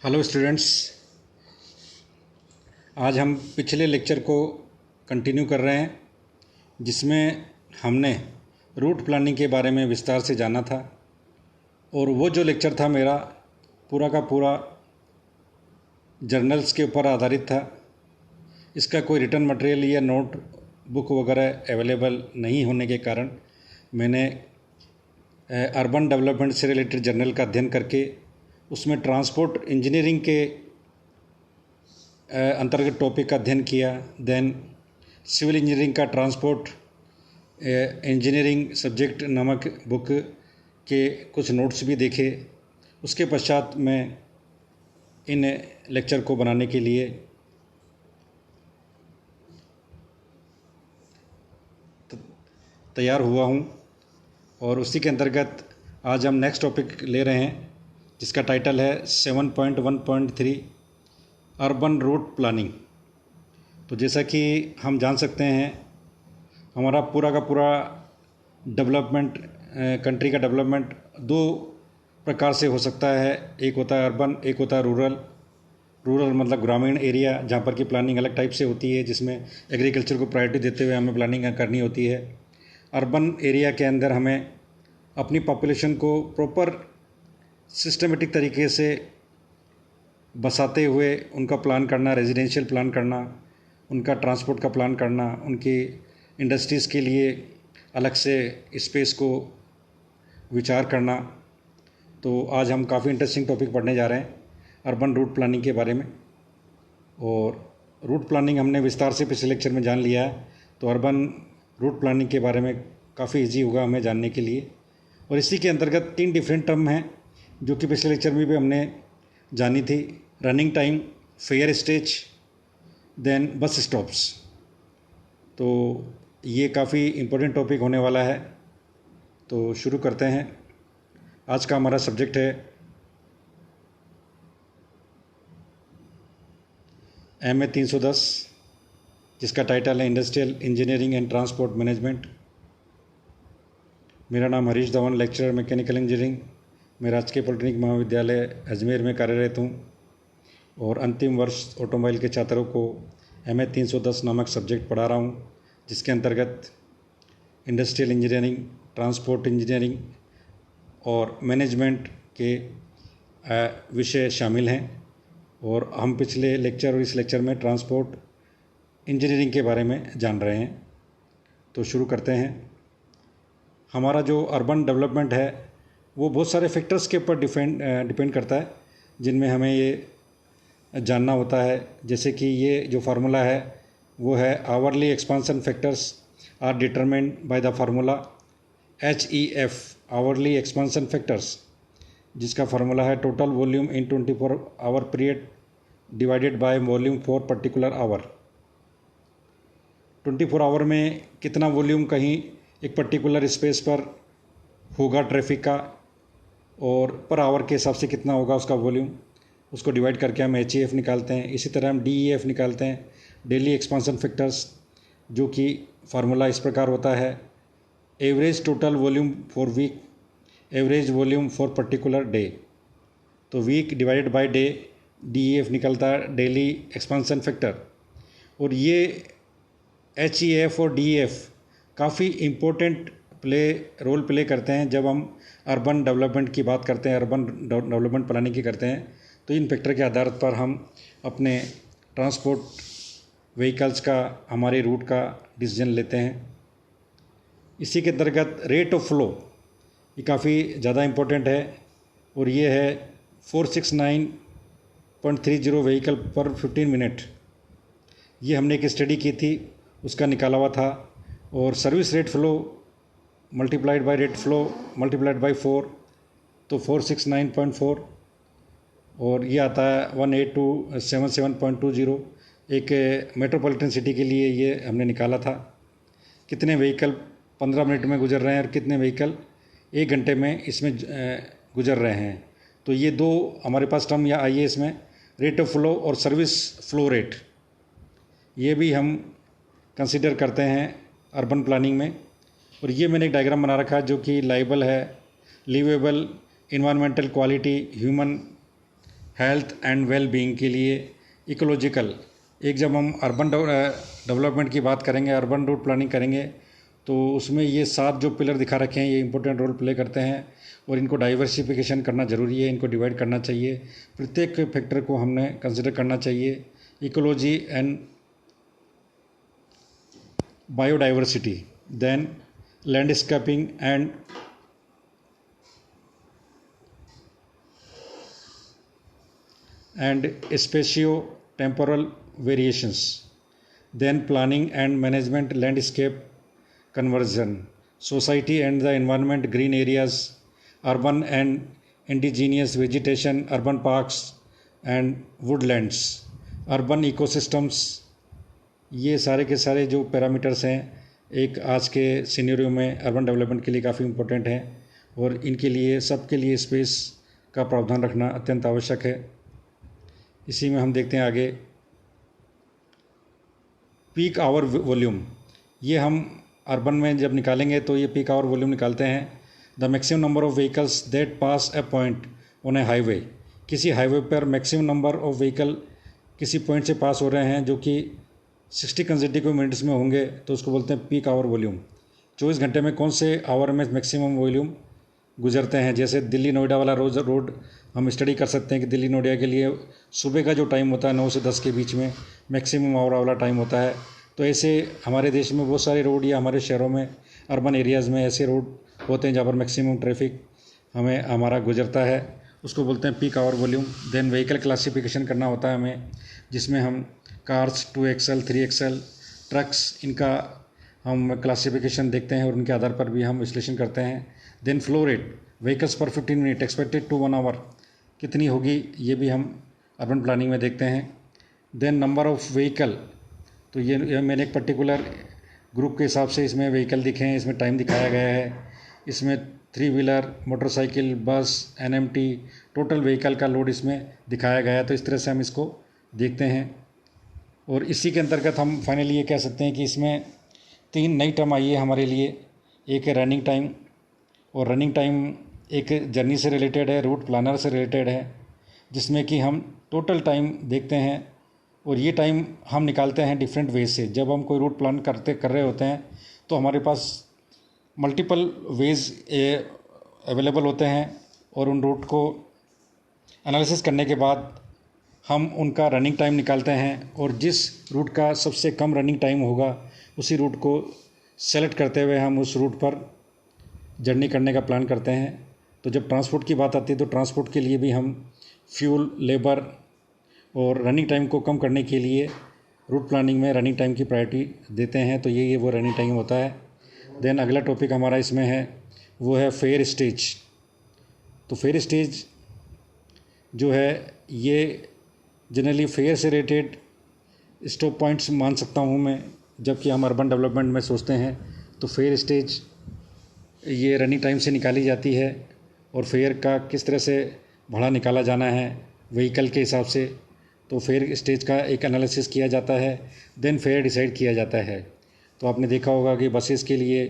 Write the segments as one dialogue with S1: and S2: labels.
S1: Hello students. आज हम पिछले लेक्चर को कंटिन्यू कर रहे हैं जिसमें हमने रूट प्लानिंग के बारे में विस्तार से जाना था। और वो जो लेक्चर था मेरा पूरा का पूरा जर्नल्स के ऊपर आधारित था। इसका कोई रिटर्न मटेरियल या नोट बुक वगैरह अवेलेबल नहीं होने के कारण मैंने अर्बन डेवलपमेंट से रिलेटेड जर्नल का अध्ययन करके उसमें ट्रांसपोर्ट इंजीनियरिंग के अंतर्गत टॉपिक का अध्ययन किया। देन सिविल इंजीनियरिंग का ट्रांसपोर्ट इंजीनियरिंग सब्जेक्ट नामक बुक के कुछ नोट्स भी देखे। उसके पश्चात मैं इन लेक्चर को बनाने के लिए तैयार हुआ हूँ। और उसी के अंतर्गत आज हम नेक्स्ट टॉपिक ले रहे हैं जिसका टाइटल है 7.1.3 अर्बन रूट प्लानिंग। तो जैसा कि हम जान सकते हैं हमारा पूरा का पूरा डेवलपमेंट कंट्री का डेवलपमेंट दो प्रकार से हो सकता है। एक होता है अर्बन, एक होता है रूरल। रूरल मतलब ग्रामीण एरिया जहाँ पर की प्लानिंग अलग टाइप से होती है, जिसमें एग्रीकल्चर को प्रायोरिटी देते हुए हमें प्लानिंग करनी होती है। अर्बन एरिया के अंदर हमें अपनी पॉपुलेशन को प्रॉपर सिस्टमेटिक तरीके से बसाते हुए उनका प्लान करना, रेजिडेंशियल प्लान करना, उनका ट्रांसपोर्ट का प्लान करना, उनकी इंडस्ट्रीज़ के लिए अलग से स्पेस को विचार करना। तो आज हम काफ़ी इंटरेस्टिंग टॉपिक पढ़ने जा रहे हैं अर्बन रूट प्लानिंग के बारे में। और रूट प्लानिंग हमने विस्तार से पिछले लेक्चर में जान लिया है, तो अर्बन रूट प्लानिंग के बारे में काफ़ी ईजी होगा हमें जानने के लिए। और इसी के अंतर्गत 3 डिफरेंट टर्म हैं जो कि पिछले लेक्चर में भी हमने जानी थी। Running time, fare stage, then bus stops. तो ये काफ़ी इम्पोर्टेंट टॉपिक होने वाला है। तो शुरू करते हैं। आज का हमारा सब्जेक्ट है MA 310 जिसका टाइटल है industrial engineering and transport management. मेरा नाम Harish Dhawan, lecturer mechanical engineering. मैं राजकीय पॉलिटेक्निक महाविद्यालय अजमेर में कार्यरत हूँ और अंतिम वर्ष ऑटोमोबाइल के छात्रों को MA 310 नामक सब्जेक्ट पढ़ा रहा हूँ, जिसके अंतर्गत इंडस्ट्रियल इंजीनियरिंग, ट्रांसपोर्ट इंजीनियरिंग और मैनेजमेंट के विषय शामिल हैं। और हम पिछले लेक्चर और इस लेक्चर में ट्रांसपोर्ट इंजीनियरिंग के बारे में जान रहे हैं। तो शुरू करते हैं। हमारा जो अर्बन डेवलपमेंट है वो बहुत सारे फैक्टर्स के ऊपर डिपेंड करता है, जिनमें हमें ये जानना होता है। जैसे कि ये जो फार्मूला है वो है hourly expansion factors are determined by the formula HEF, hourly expansion factors, जिसका फार्मूला है total volume in 24 hour period divided by volume for particular hour. 24 hour में कितना वॉल्यूम कहीं एक पर्टिकुलर स्पेस पर होगा ट्रैफिक का, और पर आवर के हिसाब से कितना होगा उसका वॉल्यूम, उसको डिवाइड करके हम HEF निकालते हैं। इसी तरह हम DEF निकालते हैं, डेली एक्सपांसन फैक्टर्स, जो कि फार्मूला इस प्रकार होता है average total volume for week, average volume for particular day. तो week divided by day, DEF निकलता है डेली एक्सपांसन फैक्टर। और ये HEF और DEF काफ़ी इम्पोर्टेंट रोल प्ले करते हैं जब हम अर्बन डेवलपमेंट की बात करते हैं, अर्बन डेवलपमेंट प्लानिंग की करते हैं। तो इन फैक्टर के आधार पर हम अपने ट्रांसपोर्ट व्हीकल्स का, हमारे रूट का डिसीजन लेते हैं। इसी के अंतर्गत रेट ऑफ फ्लो ये काफ़ी ज़्यादा इम्पोर्टेंट है, और ये है 469.30 व्हीकल पर 15 मिनट। ये हमने एक स्टडी की थी, उसका निकाला हुआ था। और service rate flow multiplied by rate flow multiplied by 4, तो 469.4। और ये आता है 18277.20। एक मेट्रोपॉलिटन सिटी के लिए ये हमने निकाला था, कितने व्हीकल 15 मिनट में गुजर रहे हैं और कितने व्हीकल 1 घंटे में इसमें गुजर रहे हैं। तो ये दो हमारे पास टर्म या आइए इसमें रेट ऑफ फ्लो और सर्विस फ्लो रेट, ये भी हम कंसिडर करते हैं अर्बन प्लानिंग में। और ये मैंने एक डायग्राम बना रखा है जो कि लाइबल है, liveable, environmental quality, human health and well being के लिए, इकोलॉजिकल। एक जब हम अर्बन डेवलपमेंट की बात करेंगे, अर्बन रूट प्लानिंग करेंगे, तो उसमें ये 7 जो पिलर दिखा रखे हैं ये इंपॉर्टेंट रोल प्ले करते हैं और इनको डाइवर्सिफिकेशन करना ज़रूरी है, इनको डिवाइड करना चाहिए, प्रत्येक फैक्टर को हमने कंसिडर करना चाहिए। Ecology and biodiversity, then landscaping and spatio-temporal variations, then planning and management, landscape conversion, society and the environment, green areas, urban and indigenous vegetation, urban parks and woodlands, urban ecosystems। ये सारे के सारे जो parameters हैं एक आज के scenario में अर्बन डेवलपमेंट के लिए काफ़ी इम्पोर्टेंट हैं और इनके लिए सबके लिए स्पेस का प्रावधान रखना अत्यंत आवश्यक है। इसी में हम देखते हैं आगे पीक आवर वॉल्यूम। ये हम अर्बन में जब निकालेंगे तो ये पीक आवर वॉल्यूम निकालते हैं। The maximum number of vehicles that pass a point on A highway, किसी हाईवे पर मैक्सिमम नंबर ऑफ व्हीकल किसी पॉइंट से पास हो रहे हैं जो कि 60 कंसेक्यूटिव मिनट्स में होंगे तो उसको बोलते हैं पीक आवर वॉल्यूम। 24 घंटे में कौन से आवर में मैक्सिमम वॉल्यूम गुजरते हैं। जैसे दिल्ली नोएडा वाला रोड हम स्टडी कर सकते हैं कि दिल्ली नोएडा के लिए सुबह का जो टाइम होता है 9 से 10 के बीच में मैक्सिमम आवर वाला टाइम होता है। तो ऐसे हमारे देश में बहुत सारे रोड या हमारे शहरों में अर्बन एरियाज़ में ऐसे रोड होते हैं जहाँ पर मैक्सिमम ट्रैफिक हमारा गुजरता है, उसको बोलते हैं peak hour volume. Then vehicle classification करना होता है हमें, जिसमें हम कार्स 2XL 3XL ट्रक्स इनका हम क्लासिफिकेशन देखते हैं और उनके आधार पर भी हम विश्लेषण करते हैं। देन फ्लो रेट, व्हीकल्स पर 15 मिनट एक्सपेक्टेड टू 1 आवर कितनी होगी, ये भी हम अर्बन प्लानिंग में देखते हैं। देन नंबर ऑफ़ व्हीकल, तो ये मैंने एक पर्टिकुलर ग्रुप के हिसाब से इसमें व्हीकल दिखे हैं, इसमें टाइम दिखाया गया है। इसमें 3 व्हीलर, मोटरसाइकिल, बस, NMT टोटल व्हीकल का लोड इसमें दिखाया गया है। तो इस तरह से हम इसको देखते हैं और इसी के अंतर्गत हम फाइनली ये कह सकते हैं कि इसमें 3 नई टर्म आई है हमारे लिए। एक है रनिंग टाइम, और रनिंग टाइम एक जर्नी से रिलेटेड है, रूट प्लानर से रिलेटेड है, जिसमें कि हम टोटल टाइम देखते हैं और ये टाइम हम निकालते हैं डिफरेंट वेज से। जब हम कोई रूट प्लान कर रहे होते हैं तो हमारे पास मल्टीपल वेज अवेलेबल होते हैं और उन रूट को एनालिसिस करने के बाद हम उनका रनिंग टाइम निकालते हैं और जिस रूट का सबसे कम रनिंग टाइम होगा उसी रूट को सेलेक्ट करते हुए हम उस रूट पर जर्नी करने का प्लान करते हैं। तो जब ट्रांसपोर्ट की बात आती है तो ट्रांसपोर्ट के लिए भी हम फ्यूल, लेबर और रनिंग टाइम को कम करने के लिए रूट प्लानिंग में रनिंग टाइम की प्रायोरिटी देते हैं। तो ये वो रनिंग टाइम होता है। देन अगला टॉपिक हमारा इसमें है वो है फेयर स्टेज। तो फेयर स्टेज जो है ये जनरली फेयर से रिलेटेड स्टॉप पॉइंट्स मान सकता हूँ मैं। जबकि हम अर्बन डेवलपमेंट में सोचते हैं तो फेयर स्टेज ये रनिंग टाइम से निकाली जाती है और फेयर का किस तरह से भाड़ा निकाला जाना है व्हीकल के हिसाब से, तो फेयर स्टेज का एक एनालिसिस किया जाता है। देन फेयर डिसाइड किया जाता है। तो आपने देखा होगा कि बसेस के लिए,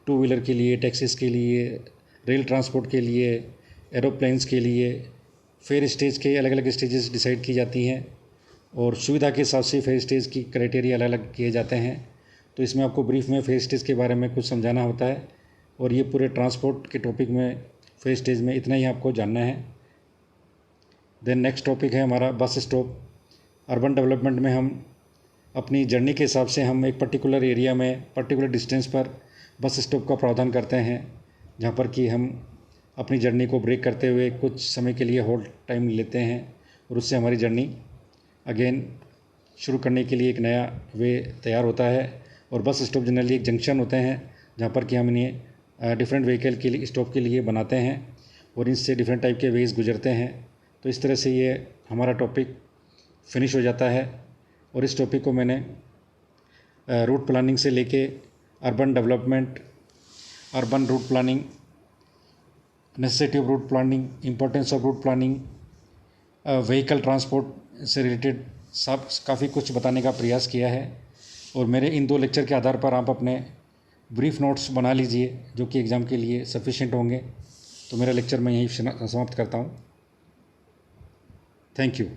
S1: 2 व्हीलर के लिए, टैक्सीज़ के लिए, रेल ट्रांसपोर्ट के लिए, एरोप्लेन्स के लिए फेयर स्टेज के अलग अलग स्टेजेस डिसाइड की जाती हैं और सुविधा के हिसाब से फेयर स्टेज की क्राइटेरिया अलग अलग किए जाते हैं। तो इसमें आपको ब्रीफ में फेयर स्टेज के बारे में कुछ समझाना होता है और ये पूरे ट्रांसपोर्ट के टॉपिक में फेयर स्टेज में इतना ही आपको जानना है। देन नेक्स्ट टॉपिक है हमारा बस स्टॉप। अर्बन डेवलपमेंट में हम अपनी जर्नी के हिसाब से हम एक पर्टिकुलर एरिया में पर्टिकुलर डिस्टेंस पर बस स्टॉप का प्रावधान करते हैं, जहाँ पर कि हम अपनी जर्नी को ब्रेक करते हुए कुछ समय के लिए होल्ड टाइम लेते हैं और उससे हमारी जर्नी अगेन शुरू करने के लिए एक नया वे तैयार होता है। और बस स्टॉप जनरली एक जंक्शन होते हैं जहाँ पर कि हम इन्हें डिफरेंट व्हीकल के लिए स्टॉप के लिए बनाते हैं और इनसे डिफरेंट टाइप के वेज गुजरते हैं। तो इस तरह से ये हमारा टॉपिक फिनिश हो जाता है और इस टॉपिक को मैंने रूट प्लानिंग से लेके urban development, urban route planning, necessity of route planning, importance of route planning, vehicle transport से रिलेटेड सब काफ़ी कुछ बताने का प्रयास किया है। और मेरे इन 2 लेक्चर के आधार पर आप अपने ब्रीफ नोट्स बना लीजिए जो कि एग्ज़ाम के लिए सफिशिएंट होंगे। तो मेरा लेक्चर मैं यहीं समाप्त करता हूँ। Thank you.